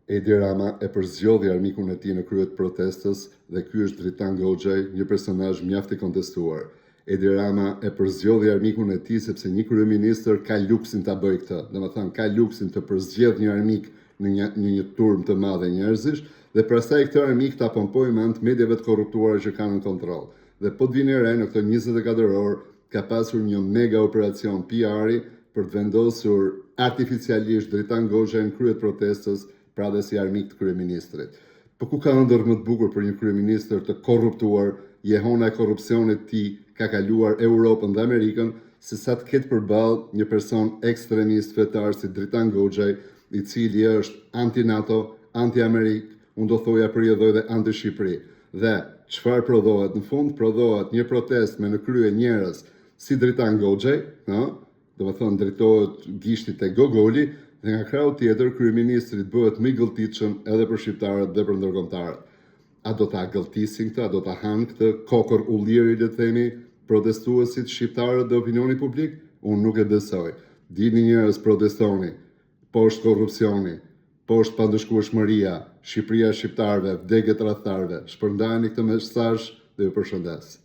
Edi Rama e përzgjodhi armikun e tij në krye të protestës dhe ky është Dritan Goxhaj, një personazh mjaft i kontestuar. Edi Rama e përzgjodhi armikun e tij sepse një kryeministër ka luksin ta bëjë këtë. Domethënë ka luksin të përzgjedh një armik në një turm të madh njerëzish dhe pastaj këtë armik ta pompojë me anë të medjave të korruptuara që kanë në kontroll. Dhe po të vini re në këto 24 orë ka pasur një mega operacion PR-i për të vendosur artificialisht Dritan Goxhaj në krye të protestës, pra dhe si armik të kryeministrit. Po ku ka ëndër më të bukur për një kryeministër të korruptuar, jehona e korrupsionit tij ka kaluar Europën dhe Amerikën, se sa të ketë përballë një person ekstremist fetar si Dritan Goxhaj, i cili është anti-NATO, anti-Amerikë, unë do thoja përjedhoj dhe anti-Shqipëri. Dhe çfarë prodhohet në fund? Prodhohet një protestë me në krye njerëz si Dritan Goxhaj, do të thonë drejtohet gishtit e Gogoli, dhe nga krau tjetër kryeministrit bëhet më i gëlltitshëm edhe për shqiptarët dhe për ndërkombëtarët. A do ta gëlltisin këtë, a do ta hanë këtë kokër ulliri, le të themi, protestuesit shqiptarët dhe opinioni publik? Unë nuk e besoj. Dini njerëz, protestoni. Poshtë korrupsioni, poshtë pandëshkueshmëria, Shqipëria shqiptarëve, vdekjet rrethtarëve. Shpërndajeni këtë mesazh dhe ju përshëndes.